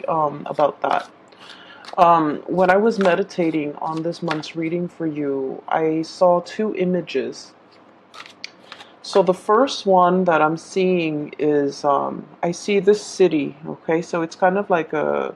about that. When I was meditating on this month's reading for you, I saw two images. So the first one that I'm seeing is I see this city. Okay, so it's kind of like a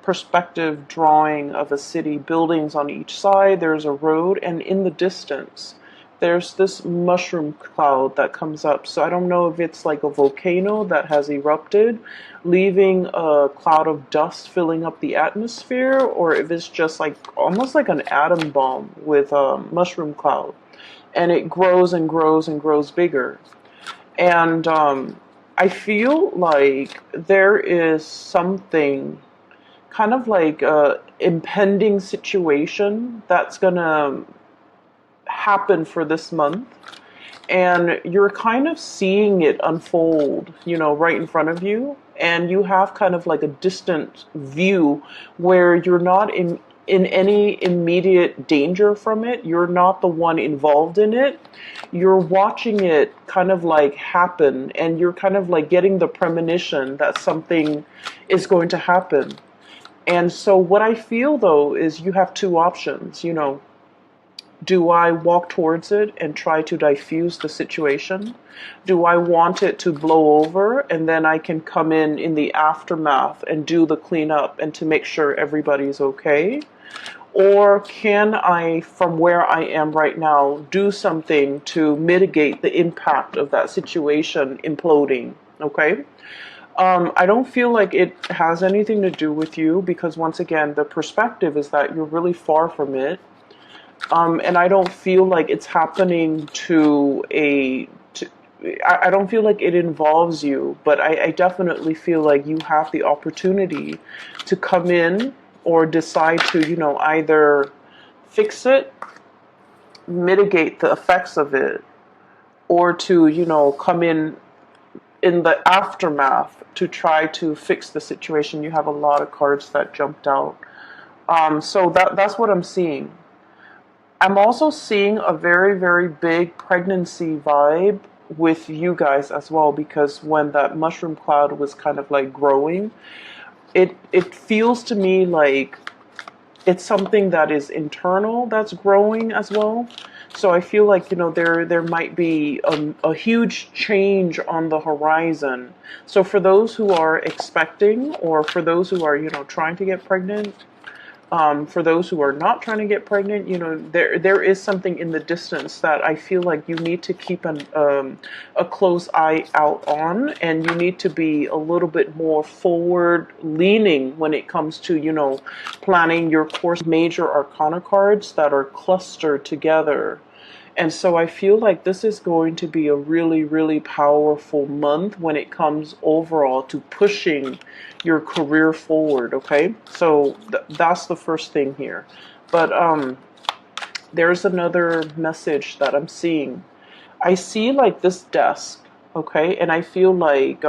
perspective drawing of a city, buildings on each side. There's a road, and in the distance, there's this mushroom cloud that comes up. So I don't know if it's like a volcano that has erupted, leaving a cloud of dust filling up the atmosphere, or if it's just like almost like an atom bomb with a mushroom cloud. And it grows and grows and grows bigger. And I feel like there is something kind of like a impending situation that's gonna happen for this month, and you're kind of seeing it unfold, right in front of you, and you have kind of like a distant view where you're not in any immediate danger from it. You're not the one involved in it. You're watching it kind of like happen, and you're kind of like getting the premonition that something is going to happen. And so what I feel though is you have two options. Do I walk towards it and try to diffuse the situation? Do I want it to blow over and then I can come in the aftermath and do the cleanup and to make sure everybody's okay? Or can I, from where I am right now, do something to mitigate the impact of that situation imploding? Okay? I don't feel like it has anything to do with you because, once again, the perspective is that you're really far from it. And I don't feel like it's happening I don't feel like it involves you, but I definitely feel like you have the opportunity to come in or decide to, either fix it, mitigate the effects of it, or to, come in the aftermath to try to fix the situation. You have a lot of cards that jumped out. So that's what I'm seeing. I'm also seeing a very, very big pregnancy vibe with you guys as well, because when that mushroom cloud was kind of like growing, it feels to me like it's something that is internal that's growing as well. So I feel like there might be a huge change on the horizon. So for those who are expecting, or for those who are trying to get pregnant, for those who are not trying to get pregnant, there is something in the distance that I feel like you need to keep a close eye out on, and you need to be a little bit more forward leaning when it comes to, planning your course. Major arcana cards that are clustered together. And so I feel like this is going to be a really, really powerful month when it comes overall to pushing your career forward, okay? So that's the first thing here. But there's another message that I'm seeing. I see like this desk, okay? And I feel like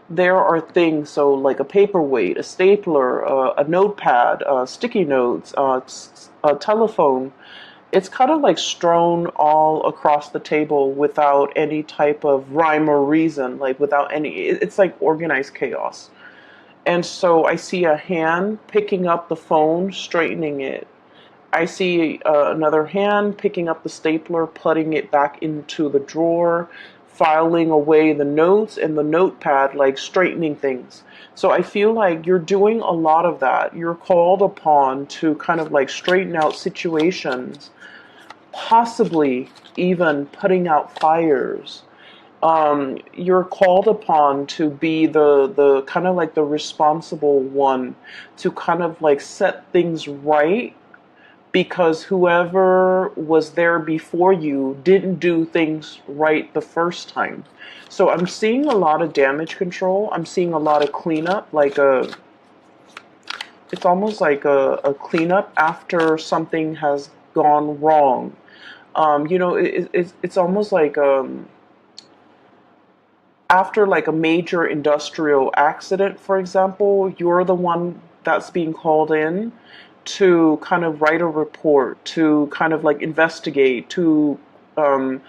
there are things, so like a paperweight, a stapler, a notepad, sticky notes, a telephone. It's kind of like strewn all across the table without any type of rhyme or reason, like without any, it's like organized chaos. And so I see a hand picking up the phone, straightening it. I see another hand picking up the stapler, putting it back into the drawer, filing away the notes and the notepad, like straightening things. So I feel like you're doing a lot of that. You're called upon to kind of like straighten out situations, possibly even putting out fires. You're called upon to be the kind of like the responsible one to kind of like set things right, because whoever was there before you didn't do things right the first time. So I'm seeing a lot of damage control. I'm seeing a lot of cleanup, it's almost like a cleanup after something has gone wrong. It's almost like after like a major industrial accident, for example, you're the one that's being called in to kind of write a report, to kind of like investigate, to um,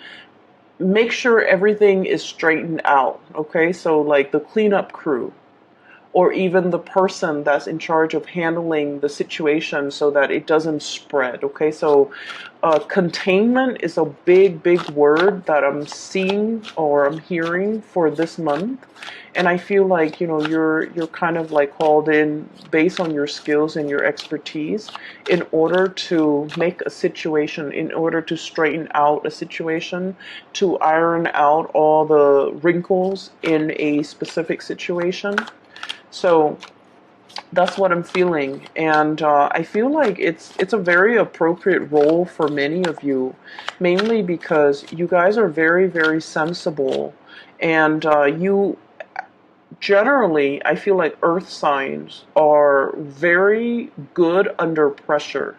make sure everything is straightened out. Okay, so like the cleanup crew. or even the person that's in charge of handling the situation so that it doesn't spread. Okay, so containment is a big, big word that I'm seeing or I'm hearing for this month. And I feel like, you're kind of like called in based on your skills and your expertise in order to make a situation, in order to straighten out a situation, to iron out all the wrinkles in a specific situation. So that's what I'm feeling, and I feel like it's a very appropriate role for many of you, mainly because you guys are very, very sensible, and you generally, I feel like earth signs are very good under pressure.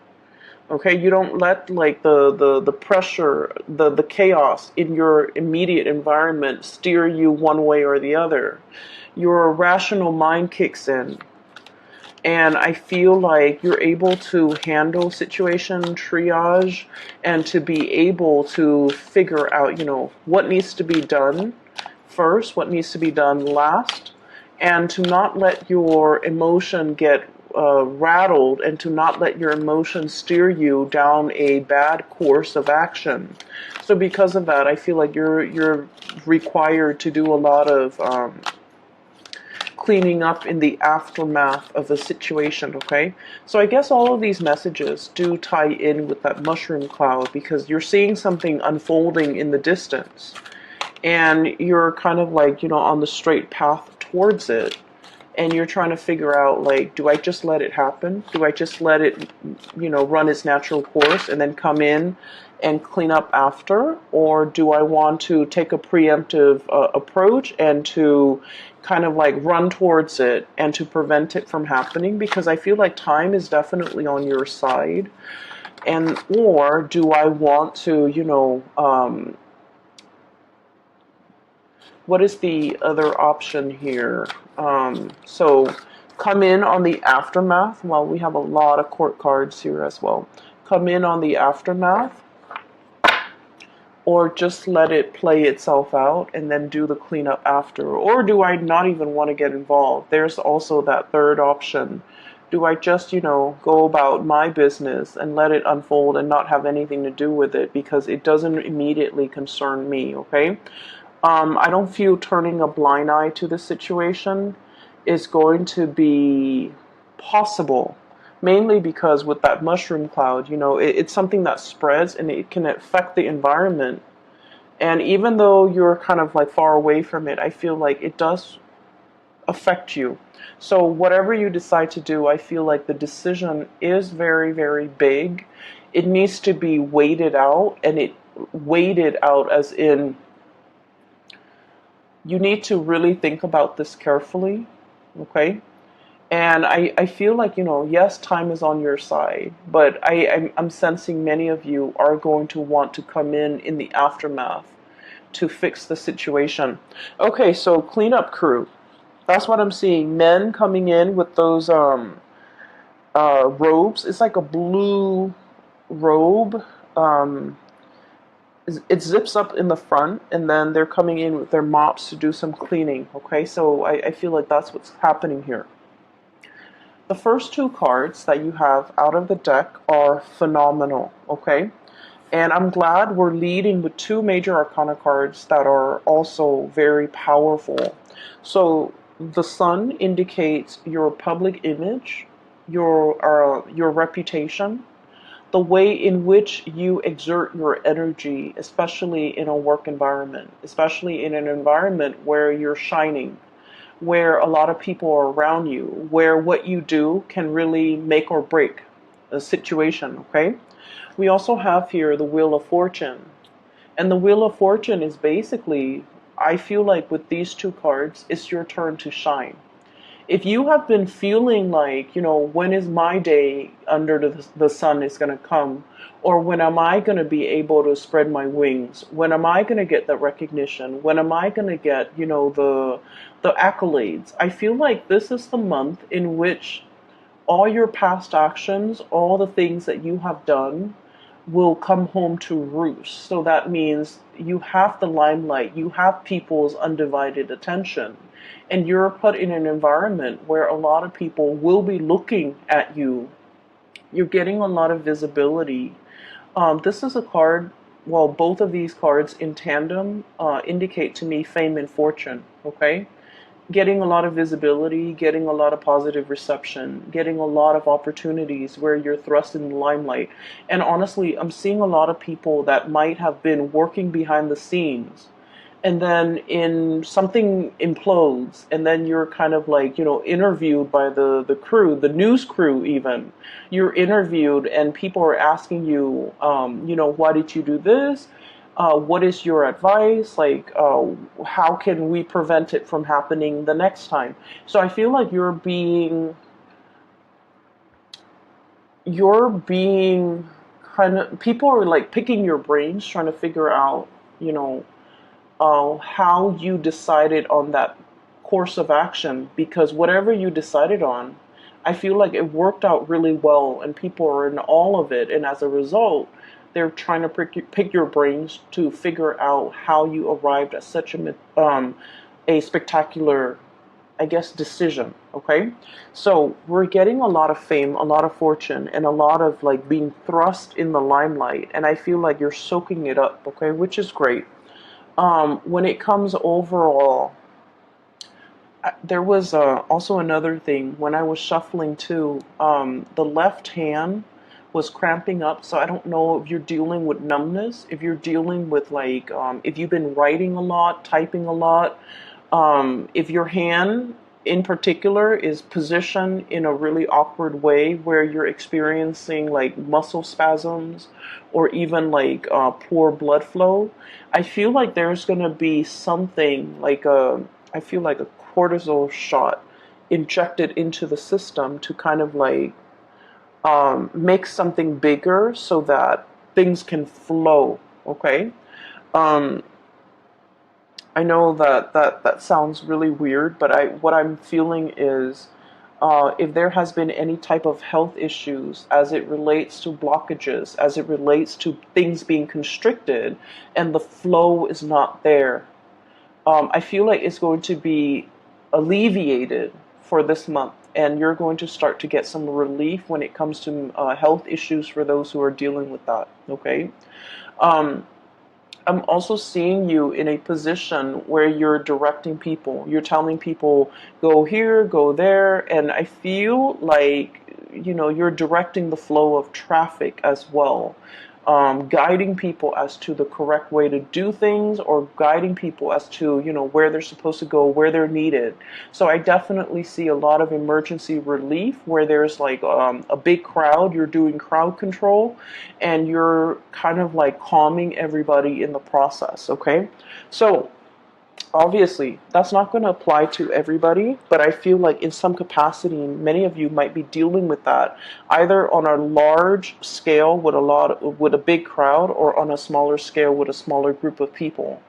Okay, you don't let like the pressure, the chaos in your immediate environment steer you one way or the other. Your rational mind kicks in, and I feel like you're able to handle situation triage and to be able to figure out, what needs to be done first, what needs to be done last, and to not let your emotion get rattled, and to not let your emotion steer you down a bad course of action. So because of that, I feel like you're required to do a lot of cleaning up in the aftermath of the situation, okay? So I guess all of these messages do tie in with that mushroom cloud, because you're seeing something unfolding in the distance, and you're kind of like, on the straight path towards it, and you're trying to figure out, like, do I just let it happen? Do I just let it, run its natural course and then come in and clean up after? Or do I want to take a preemptive approach and to kind of like run towards it and to prevent it from happening? Because I feel like time is definitely on your side. And, or do I want to, what is the other option here? So come in on the aftermath. Well, we have a lot of court cards here as well. Come in on the aftermath, or just let it play itself out and then do the cleanup after. Or do I not even want to get involved? There's also that third option. Do I just, go about my business and let it unfold and not have anything to do with it because it doesn't immediately concern me, okay? I don't feel turning a blind eye to the situation is going to be possible, mainly because with that mushroom cloud, it's something that spreads and it can affect the environment. And even though you're kind of like far away from it, I feel like it does affect you. So whatever you decide to do, I feel like the decision is very, very big. It needs to be weighted out, and it weighted out as in you need to really think about this carefully, okay? And I feel like, yes, time is on your side, but I'm sensing many of you are going to want to come in the aftermath to fix the situation. Okay, so cleanup crew. That's what I'm seeing. Men coming in with those robes. It's like a blue robe. It zips up in the front, and then they're coming in with their mops to do some cleaning. Okay, so I feel like that's what's happening here. The first two cards that you have out of the deck are phenomenal, okay? And I'm glad we're leading with two major arcana cards that are also very powerful. So the sun indicates your public image, your reputation, the way in which you exert your energy, especially in a work environment, especially in an environment where you're shining, where a lot of people are around you, where what you do can really make or break a situation, okay? We also have here the Wheel of Fortune. And the Wheel of Fortune is basically, I feel like with these two cards, it's your turn to shine. If you have been feeling like, when is my day under the sun is going to come? Or when am I going to be able to spread my wings? When am I going to get the recognition? When am I going to get, the accolades? I feel like this is the month in which all your past actions, all the things that you have done, will come home to roost. So that means you have the limelight, you have people's undivided attention. and you're put in an environment where a lot of people will be looking at you. You're getting a lot of visibility. This is a card, well, both of these cards in tandem indicate to me fame and fortune, okay? Getting a lot of visibility, getting a lot of positive reception, getting a lot of opportunities where you're thrust in the limelight. And honestly, I'm seeing a lot of people that might have been working behind the scenes, and then in something implodes, and then you're kind of like, interviewed by the crew, the news crew even. You're interviewed and people are asking you, why did you do this? What is your advice? Like, how can we prevent it from happening the next time? So I feel like you're being kind of, people are like picking your brains, trying to figure out, how you decided on that course of action, because whatever you decided on, I feel like it worked out really well and people are in all of it. And as a result, they're trying to pick your brains to figure out how you arrived at such a spectacular, I guess, decision. Okay. So we're getting a lot of fame, a lot of fortune, and a lot of like being thrust in the limelight. And I feel like you're soaking it up. Okay. Which is great. When it comes overall, there was also another thing when I was shuffling too. The left hand was cramping up, so I don't know if you're dealing with numbness, if you're dealing with like, if you've been writing a lot, typing a lot, if your hand in particular is positioned in a really awkward way where you're experiencing like muscle spasms or even like poor blood flow. I feel like there's going to be something like I feel like a cortisol shot injected into the system to kind of like make something bigger so that things can flow. Okay. Um, I know that sounds really weird, but what I'm feeling is if there has been any type of health issues as it relates to blockages, as it relates to things being constricted, and the flow is not there, I feel like it's going to be alleviated for this month, and you're going to start to get some relief when it comes to health issues for those who are dealing with that. Okay. Um, I'm also seeing you in a position where you're directing people. You're telling people, go here, go there. And I feel like, you're directing the flow of traffic as well. Guiding people as to the correct way to do things, or guiding people as to, where they're supposed to go, where they're needed. So I definitely see a lot of emergency relief where there's like a big crowd, you're doing crowd control, and you're kind of like calming everybody in the process, okay? So obviously, that's not going to apply to everybody, but I feel like in some capacity, many of you might be dealing with that, either on a large scale with with a big crowd, or on a smaller scale with a smaller group of people.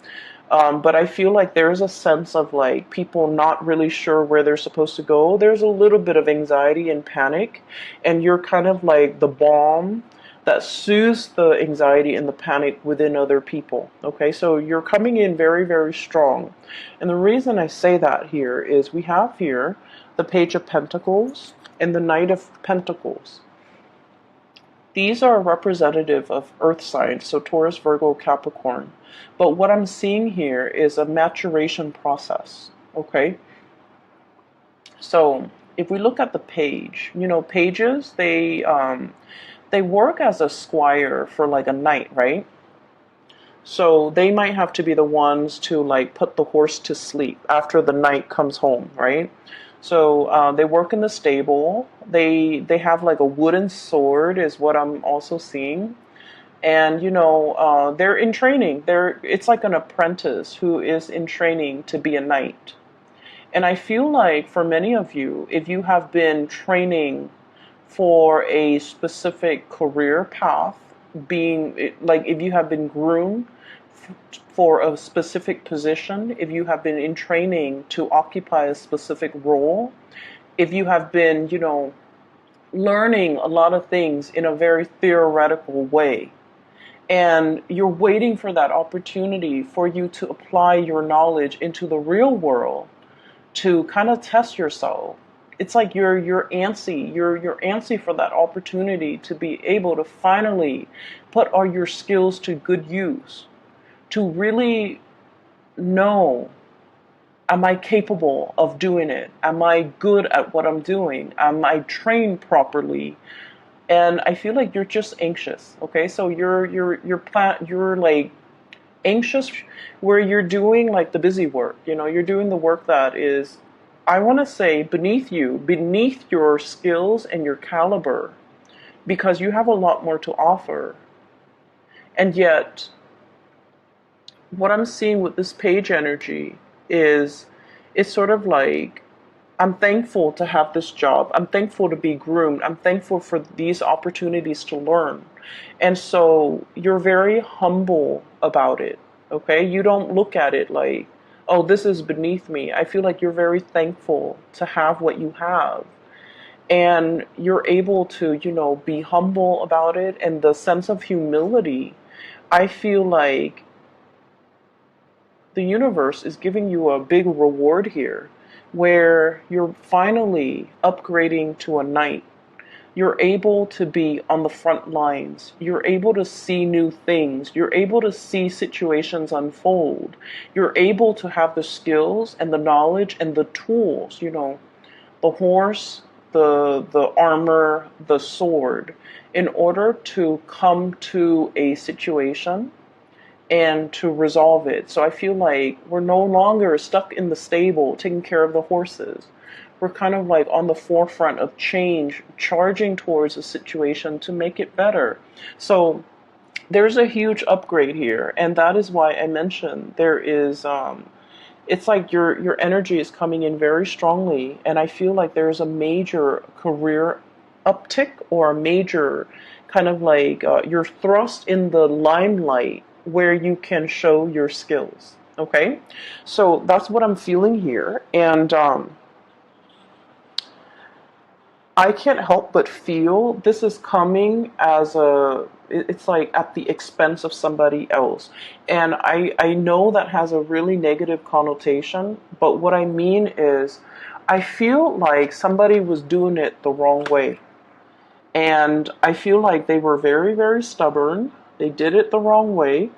But I feel like there's a sense of like people not really sure where they're supposed to go. There's a little bit of anxiety and panic, and you're kind of like the balm that soothes the anxiety and the panic within other people. Okay, so you're coming in very, very strong. And the reason I say that here is we have here the Page of Pentacles and the Knight of Pentacles. These are representative of earth signs, so Taurus, Virgo, Capricorn. But what I'm seeing here is a maturation process. Okay, so if we look at the page, pages, they work as a squire for like a knight, right? So they might have to be the ones to like put the horse to sleep after the knight comes home, right? So they work in the stable. They have like a wooden sword is what I'm also seeing. And they're in training. It's like an apprentice who is in training to be a knight. And I feel like for many of you, if you have been training for a specific career path, being like if you have been groomed for a specific position, if you have been in training to occupy a specific role, if you have been, learning a lot of things in a very theoretical way, and you're waiting for that opportunity for you to apply your knowledge into the real world, to kind of test yourself. It's like you're antsy. You're antsy for that opportunity to be able to finally put all your skills to good use, to really know, am I capable of doing it? Am I good at what I'm doing? Am I trained properly? And I feel like you're just anxious. Okay, so you're like anxious where you're doing like the busy work. You're doing the work that is, I want to say, beneath you, beneath your skills and your caliber, because you have a lot more to offer. And yet, what I'm seeing with this page energy is, it's sort of like, I'm thankful to have this job. I'm thankful to be groomed. I'm thankful for these opportunities to learn. And so you're very humble about it, okay? You don't look at it like, oh, this is beneath me. I feel like you're very thankful to have what you have. And you're able to, be humble about it. And the sense of humility, I feel like the universe is giving you a big reward here, where you're finally upgrading to a knight. You're able to be on the front lines. You're able to see new things. You're able to see situations unfold. You're able to have the skills and the knowledge and the tools, the horse, the armor, the sword, in order to come to a situation and to resolve it. So I feel like we're no longer stuck in the stable taking care of the horses. We're kind of like on the forefront of change, charging towards a situation to make it better. So there's a huge upgrade here, and that is why I mentioned there is it's like your energy is coming in very strongly, and I feel like there's a major career uptick, or a major kind of like you're thrust in the limelight where you can show your skills. Okay, so that's what I'm feeling here, and I can't help but feel this is coming as it's like at the expense of somebody else. And I know that has a really negative connotation, but what I mean is, I feel like somebody was doing it the wrong way. And I feel like they were very, very stubborn. They did it the wrong way.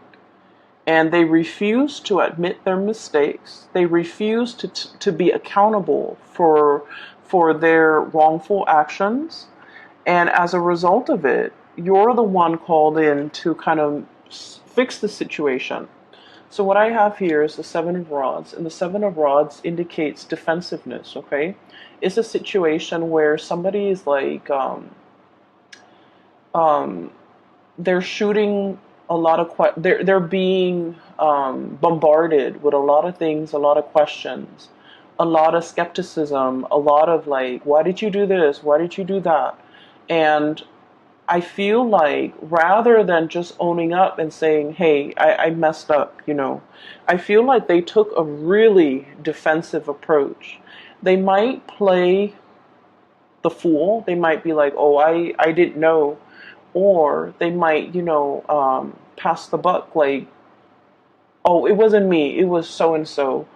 And they refused to admit their mistakes. They refused to be accountable for their wrongful actions. And as a result of it, you're the one called in to kind of fix the situation. So what I have here is the Seven of Rods, and the Seven of Rods indicates defensiveness, okay? It's a situation where somebody is like, they're shooting a lot of they're being bombarded with a lot of things, a lot of questions, a lot of skepticism, a lot of like, why did you do this? Why did you do that? And I feel like rather than just owning up and saying, hey, I messed up, I feel like they took a really defensive approach. They might play the fool. They might be like, oh, I didn't know. Or they might, pass the buck, like, oh, it wasn't me, it was so-and-so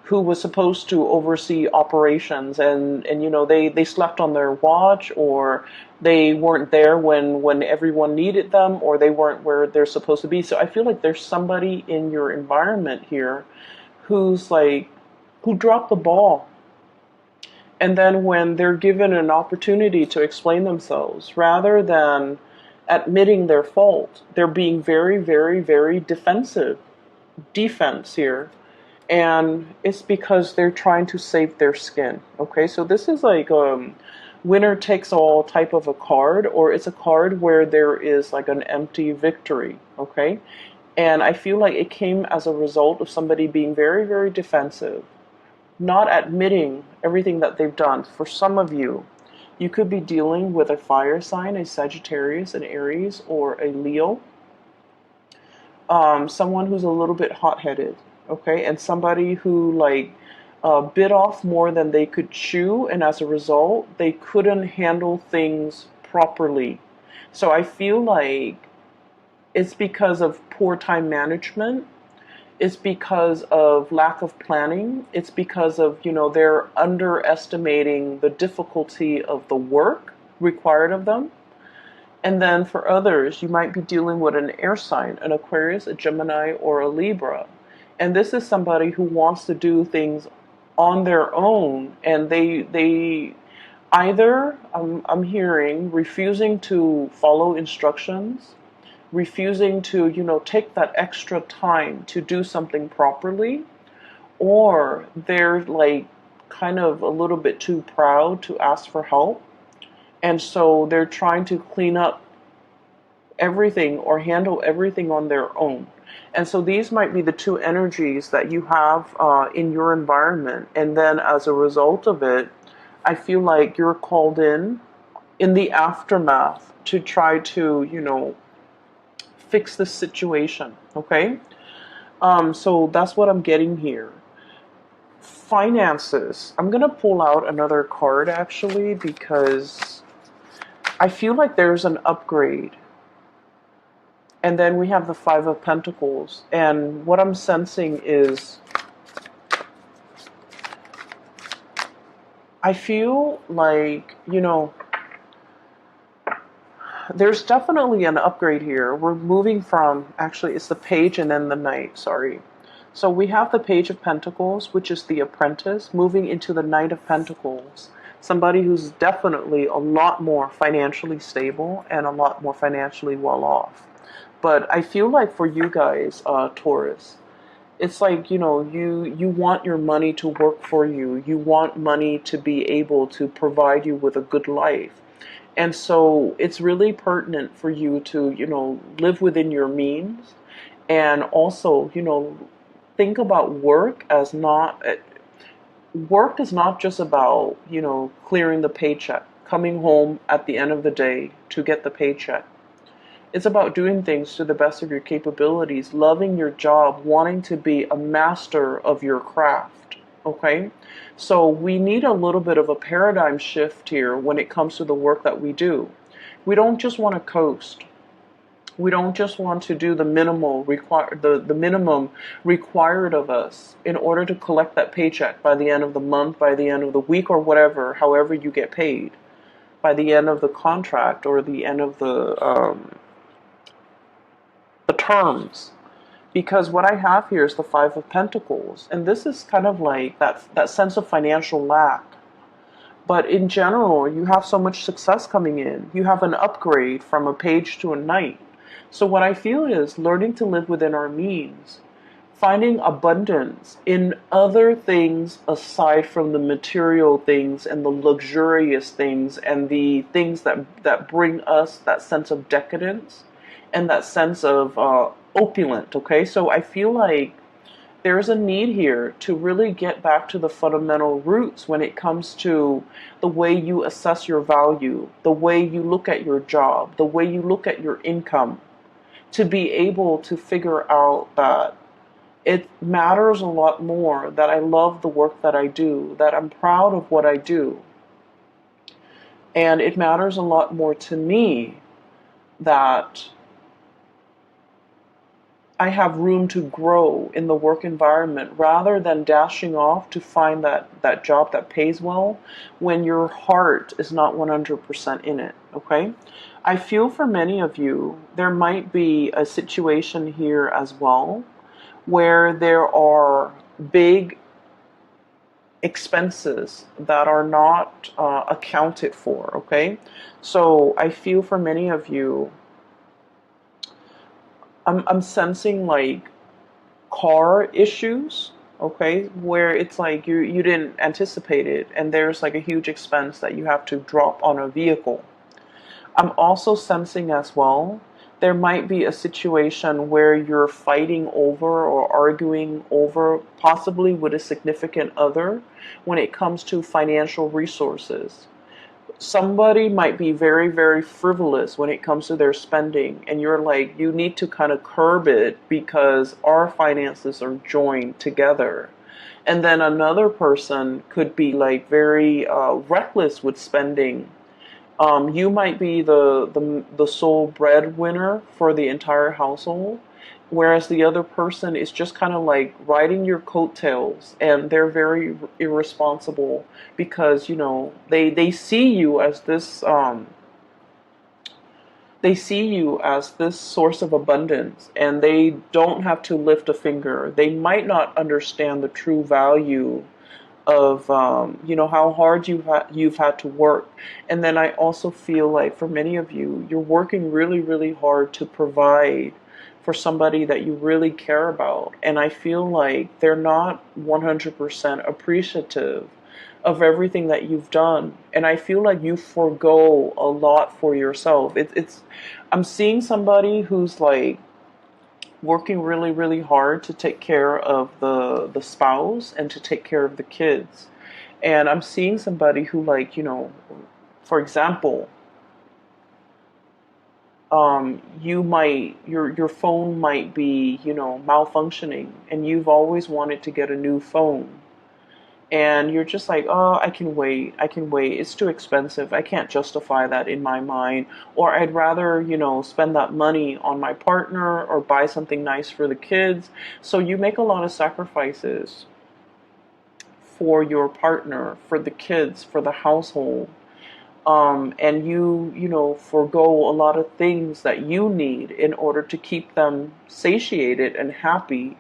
who was supposed to oversee operations, and they slept on their watch, or they weren't there when everyone needed them, or they weren't where they're supposed to be. So I feel like there's somebody in your environment here who dropped the ball. And then when they're given an opportunity to explain themselves, rather than admitting their fault, they're being very, very, very defense here. And it's because they're trying to save their skin. Okay, so this is like winner takes all type of a card, or it's a card where there is like an empty victory. Okay, and I feel like it came as a result of somebody being very, very defensive, not admitting everything that they've done. For some of you, you could be dealing with a fire sign, a Sagittarius, an Aries, or a Leo. Someone who's a little bit hot-headed, okay? And somebody who bit off more than they could chew, and as a result, they couldn't handle things properly. So I feel like it's because of poor time management. It's because of lack of planning. It's because of, they're underestimating the difficulty of the work required of them. And then for others, you might be dealing with an air sign, an Aquarius, a Gemini, or a Libra. And this is somebody who wants to do things on their own, and they either, I'm hearing, refusing to follow instructions, refusing to, take that extra time to do something properly, or they're like kind of a little bit too proud to ask for help. And so they're trying to clean up everything or handle everything on their own. And so these might be the two energies that you have in your environment. And then as a result of it, I feel like you're called in the aftermath to try to, fix the situation. Okay? So that's what I'm getting here. Finances. I'm going to pull out another card actually, because I feel like there's an upgrade. And then we have the Five of Pentacles. And what I'm sensing is, I feel like, there's definitely an upgrade here. We're moving from, actually, it's the Page and then the Knight, sorry. So we have the Page of Pentacles, which is the apprentice, moving into the Knight of Pentacles. Somebody who's definitely a lot more financially stable and a lot more financially well off. But I feel like for you guys, Taurus, it's like, you want your money to work for you. You want money to be able to provide you with a good life. And so it's really pertinent for you to, live within your means. And also, think about work as not, work is not just about, clearing the paycheck, coming home at the end of the day to get the paycheck. It's about doing things to the best of your capabilities, loving your job, wanting to be a master of your craft, okay? So we need a little bit of a paradigm shift here when it comes to the work that we do. We don't just want to coast. We don't just want to do the minimum required of us in order to collect that paycheck by the end of the month, by the end of the week, or whatever, however you get paid, by the end of the contract or the end of the terms. Because what I have here is the Five of Pentacles, and this is kind of like that sense of financial lack. But in general, you have so much success coming in. You have an upgrade from a Page to a Knight. So what I feel is learning to live within our means, finding abundance in other things aside from the material things and the luxurious things and the things that bring us that sense of decadence and that sense of opulent, okay? So I feel like there's a need here to really get back to the fundamental roots when it comes to the way you assess your value, the way you look at your job, the way you look at your income, to be able to figure out that it matters a lot more, that I love the work that I do, that I'm proud of what I do. And it matters a lot more to me that I have room to grow in the work environment rather than dashing off to find that job that pays well when your heart is not 100% in it, okay? I feel for many of you, there might be a situation here as well where there are big expenses that are not accounted for, okay? So I feel for many of you, I'm sensing like car issues, okay, where it's like you didn't anticipate it and there's like a huge expense that you have to drop on a vehicle. I'm also sensing as well there might be a situation where you're fighting over or arguing over, possibly with a significant other, when it comes to financial resources. Somebody might be very, very frivolous when it comes to their spending, and you're like, you need to kind of curb it because our finances are joined together. And then another person could be like very reckless with spending. You might be the sole breadwinner for the entire household, whereas the other person is just kind of like riding your coattails, and they're very irresponsible because, you know, they see you as this they see you as this source of abundance, and they don't have to lift a finger. They might not understand the true value of you know, how hard you've had to work. And then I also feel like for many of you, you're working really, really hard to provide for somebody that you really care about. And I feel like they're not 100% appreciative of everything that you've done. And I feel like you forego a lot for yourself. It's I'm seeing somebody who's like working really, really hard to take care of the spouse and to take care of the kids. And I'm seeing somebody who, like, you know, for example, your phone might be, you know, malfunctioning, and you've always wanted to get a new phone, and you're just like, oh, I can wait, it's too expensive, I can't justify that in my mind, or I'd rather, you know, spend that money on my partner or buy something nice for the kids. So you make a lot of sacrifices for your partner, for the kids, for the household, and you know, forego a lot of things that you need in order to keep them satiated and happy.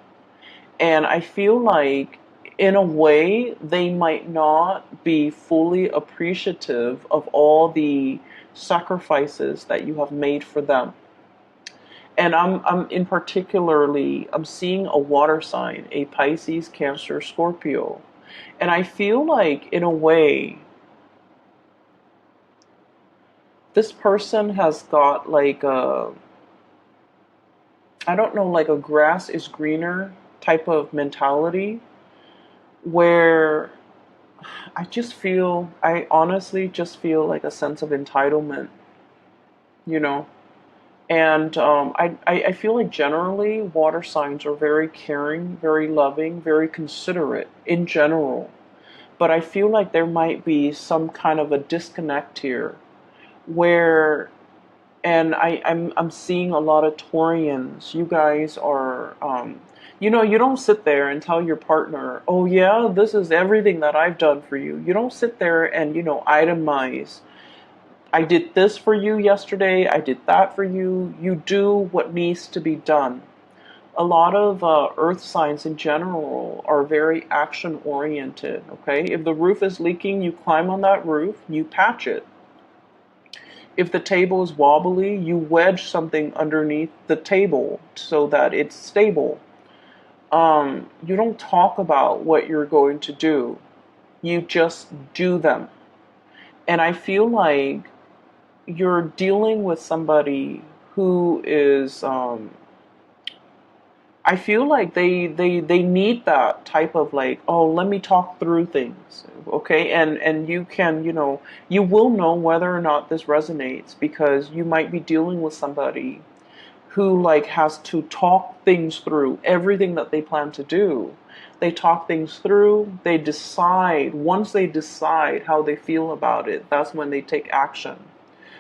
And I feel like, in a way, they might not be fully appreciative of all the sacrifices that you have made for them. And I'm in particularly, I'm seeing a water sign, a Pisces, Cancer, Scorpio. And I feel like, in a way, this person has got like a, I don't know, like a grass is greener type of mentality, where I honestly just feel like a sense of entitlement, you know? And I feel like generally water signs are very caring, very loving, very considerate in general. But I feel like there might be some kind of a disconnect here where, and I'm seeing a lot of Taurians. You guys are, you know, you don't sit there and tell your partner, oh yeah, this is everything that I've done for you. You don't sit there and, you know, itemize. I did this for you yesterday. I did that for you. You do what needs to be done. A lot of earth signs in general are very action oriented. Okay, if the roof is leaking, you climb on that roof, you patch it. If the table is wobbly, you wedge something underneath the table so that it's stable. You don't talk about what you're going to do. You just do them. And I feel like you're dealing with somebody who is, I feel like they need that type of like, oh, let me talk through things. Okay. And you can, you know, you will know whether or not this resonates, because you might be dealing with somebody who like has to talk things through everything that they plan to do. They talk things through, they decide. Once they decide how they feel about it, that's when they take action.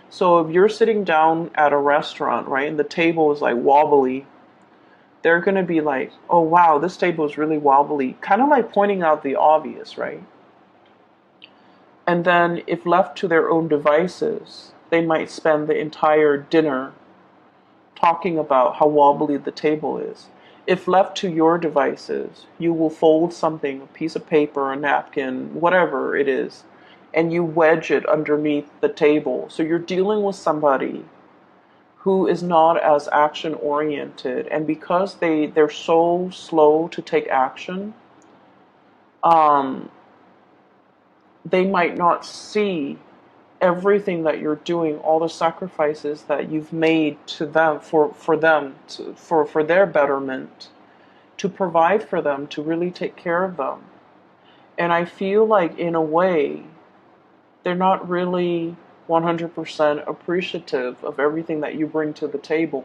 So if you're sitting down at a restaurant, right, and the table is like wobbly, they're going to be like, oh wow, this table is really wobbly, kind of like pointing out the obvious, right? And then if left to their own devices, they might spend the entire dinner talking about how wobbly the table is. If left to your devices, you will fold something, a piece of paper, a napkin, whatever it is, and you wedge it underneath the table. So you're dealing with somebody who is not as action oriented, and because they're so slow to take action, um, they might not see everything that you're doing, all the sacrifices that you've made to them for them for their betterment, to provide for them, to really take care of them. And I feel like, in a way, they're not really 100% appreciative of everything that you bring to the table.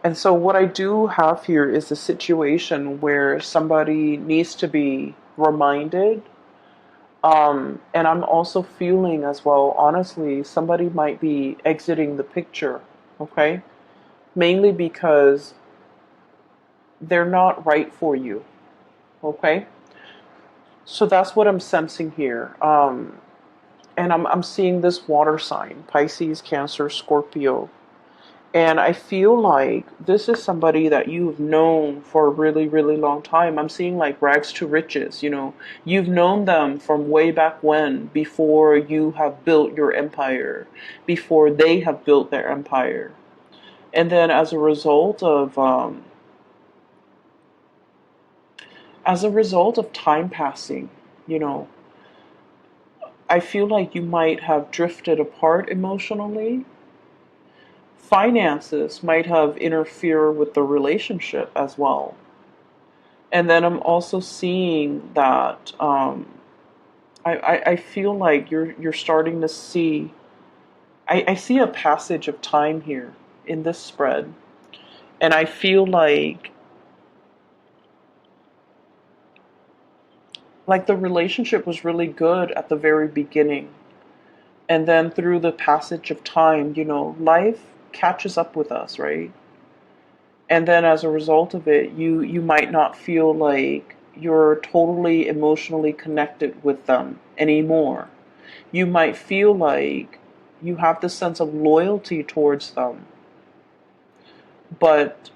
And so what I do have here is a situation where somebody needs to be reminded. And I'm also feeling as well, honestly, somebody might be exiting the picture, okay? Mainly because they're not right for you. Okay? So that's what I'm sensing here. And I'm seeing this water sign, Pisces, Cancer, Scorpio. And I feel like this is somebody that you've known for a really, really long time. I'm seeing like rags to riches, you know. You've known them from way back when, before you have built your empire, before they have built their empire. And then as a result of time passing, you know, I feel like you might have drifted apart emotionally. Finances might have interfered with the relationship as well. And then I'm also seeing that I feel like you're starting to see. I see a passage of time here in this spread, and I feel like the relationship was really good at the very beginning, and then through the passage of time, you know, life catches up with us, right? And then as a result of it, you might not feel like you're totally emotionally connected with them anymore. You might feel like you have this sense of loyalty towards them, but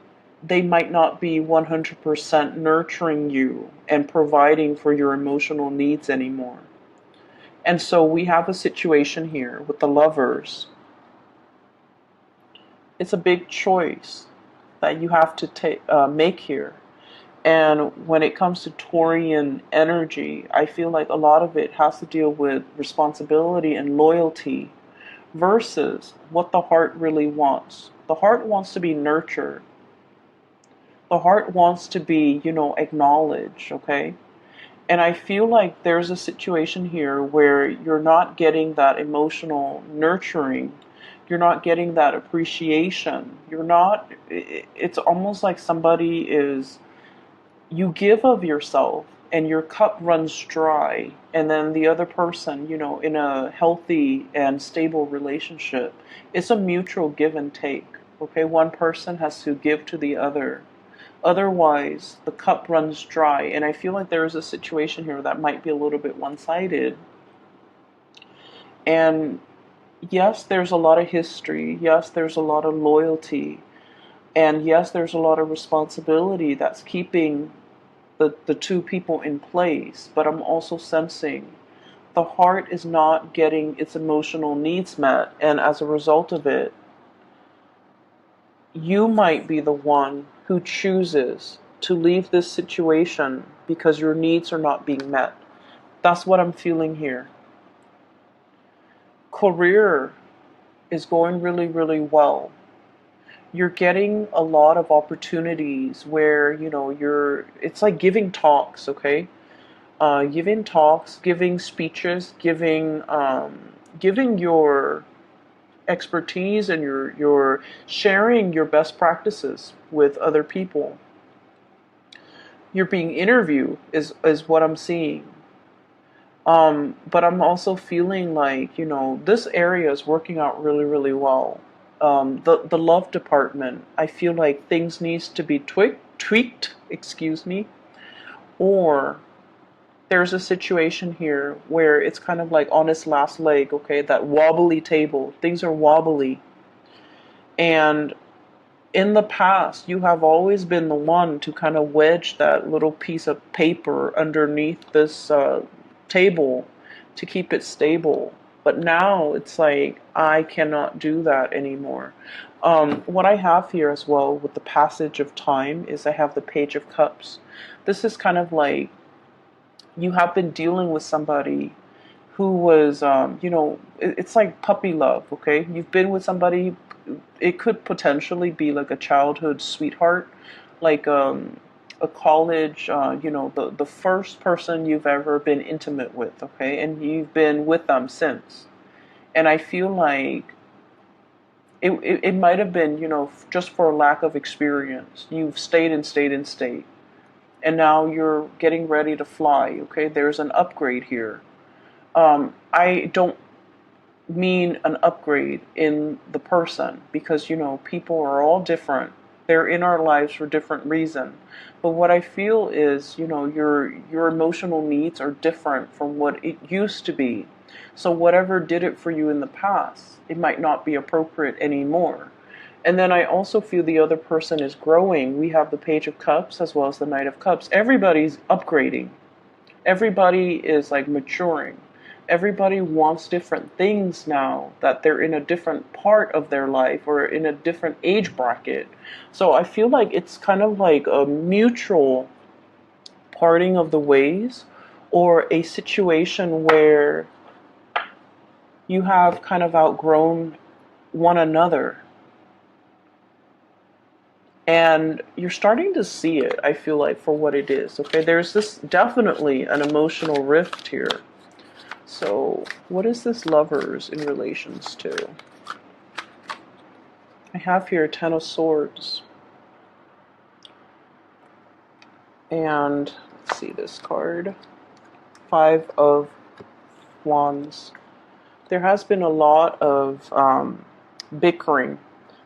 they might not be 100% nurturing you and providing for your emotional needs anymore. And so we have a situation here with the lovers. It's a big choice that you have to make here. And when it comes to Taurian energy, I feel like a lot of it has to deal with responsibility and loyalty versus what the heart really wants. The heart wants to be nurtured. The heart wants to be, you know, acknowledged, okay? And I feel like there's a situation here where you're not getting that emotional nurturing. You're not getting that appreciation. It's almost like somebody is, you give of yourself and your cup runs dry, and then the other person, you know, in a healthy and stable relationship, it's a mutual give and take. Okay, one person has to give to the other, otherwise the cup runs dry. And I feel like there is a situation here that might be a little bit one-sided. And yes, there's a lot of history, yes, there's a lot of loyalty, and yes, there's a lot of responsibility that's keeping the two people in place, but I'm also sensing the heart is not getting its emotional needs met, and as a result of it, you might be the one who chooses to leave this situation because your needs are not being met. That's what I'm feeling here. Career is going really, really well. You're getting a lot of opportunities where, you know, it's like giving talks, okay? Giving talks, giving speeches, giving your expertise, and your sharing your best practices with other people. You're being interviewed is what I'm seeing. But I'm also feeling like, you know, this area is working out really, really well. The love department, I feel like things needs to be tweaked, excuse me, or there's a situation here where it's kind of like on its last leg, okay, that wobbly table. Things are wobbly. And in the past, you have always been the one to kind of wedge that little piece of paper underneath this table to keep it stable. But now it's like, I cannot do that anymore. What I have here as well with the passage of time is I have the Page of Cups. This is kind of like you have been dealing with somebody who was, you know, it's like puppy love, okay? You've been with somebody, it could potentially be like a childhood sweetheart, like a college, you know, the first person you've ever been intimate with, okay? And you've been with them since. And I feel like it might have been, you know, just for a lack of experience. You've stayed and stayed and stayed. And now you're getting ready to fly, okay? There's an upgrade here. I don't mean an upgrade in the person, because, you know, people are all different. They're in our lives for different reasons. But what I feel is, your emotional needs are different from what it used to be. So whatever did it for you in the past, it might not be appropriate anymore. And then I also feel the other person is growing. We have the Page of Cups as well as the Knight of Cups. Everybody's upgrading. Everybody is like maturing. Everybody wants different things now that they're in a different part of their life or in a different age bracket. So I feel like it's kind of like a mutual parting of the ways, or a situation where you have kind of outgrown one another. And you're starting to see it, I feel like, for what it is. Okay, there's this definitely an emotional rift here. So, what is this Lovers in relations to? I have here Ten of Swords. And, let's see this card. Five of Wands. There has been a lot of bickering.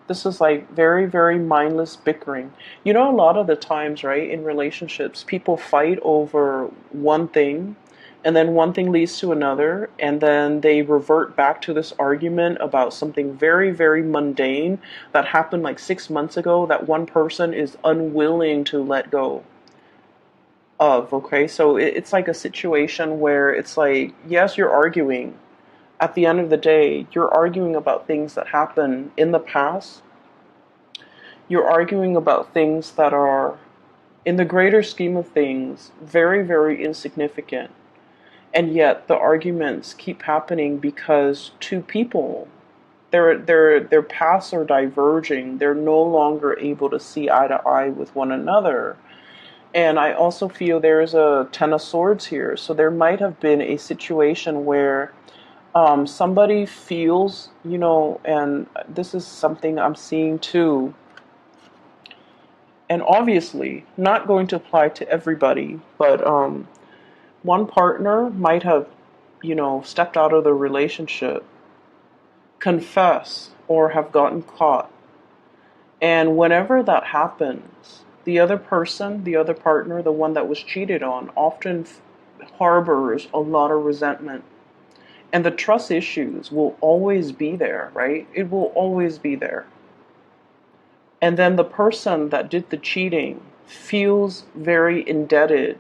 This is like very, very mindless bickering. A lot of the times, right, in relationships, people fight over one thing, and then one thing leads to another, and then they revert back to this argument about something very, very mundane that happened like 6 months ago that one person is unwilling to let go of, okay? So it's like a situation where it's like, yes, you're arguing. At the end of the day, you're arguing about things that happened in the past. You're arguing about things that are, in the greater scheme of things, very, very insignificant. And yet the arguments keep happening because two people, their paths are diverging. They're no longer able to see eye to eye with one another. And I also feel there's a Ten of Swords here. So there might have been a situation where somebody feels, and this is something I'm seeing too, and obviously not going to apply to everybody, but one partner might have, stepped out of the relationship, confess, or have gotten caught. And whenever that happens, the other person, the other partner, the one that was cheated on, often harbors a lot of resentment. And the trust issues will always be there, right? It will always be there. And then the person that did the cheating feels very indebted.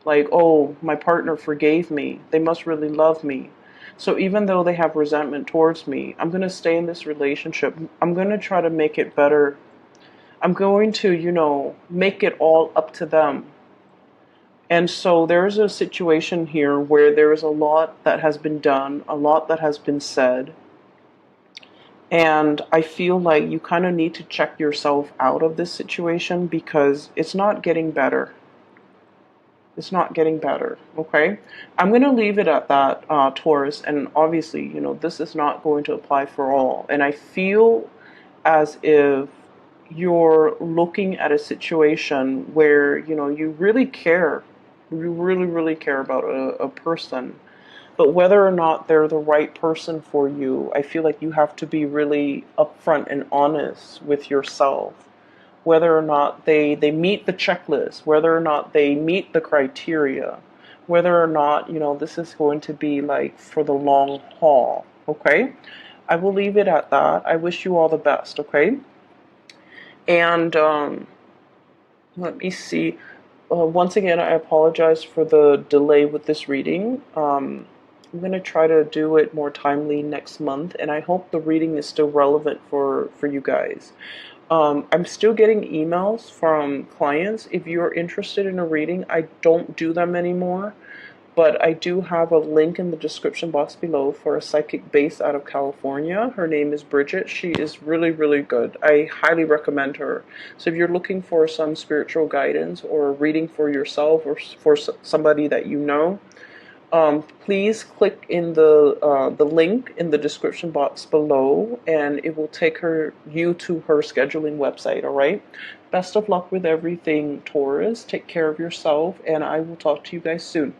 Like, oh, my partner forgave me. They must really love me. So even though they have resentment towards me, I'm going to stay in this relationship. I'm going to try to make it better. I'm going to, make it all up to them. And so there's a situation here where there is a lot that has been done, a lot that has been said. And I feel like you kind of need to check yourself out of this situation because it's not getting better. It's not getting better, okay? I'm going to leave it at that, Taurus. And obviously, this is not going to apply for all. And I feel as if you're looking at a situation where, you really care. You really, really care about a person. But whether or not they're the right person for you, I feel like you have to be really upfront and honest with yourself. Whether or not they meet the checklist, whether or not they meet the criteria, whether or not, this is going to be like for the long haul, okay? I will leave it at that. I wish you all the best, okay? And let me see. Once again, I apologize for the delay with this reading. I'm going to try to do it more timely next month, and I hope the reading is still relevant for you guys. I'm still getting emails from clients. If you're interested in a reading, I don't do them anymore, but I do have a link in the description box below for a psychic based out of California. Her name is Bridget. She is really, really good. I highly recommend her. So if you're looking for some spiritual guidance or a reading for yourself or for somebody that you know, please click in the link in the description box below, and it will take you to her scheduling website. All right. Best of luck with everything, Taurus. Take care of yourself, and I will talk to you guys soon.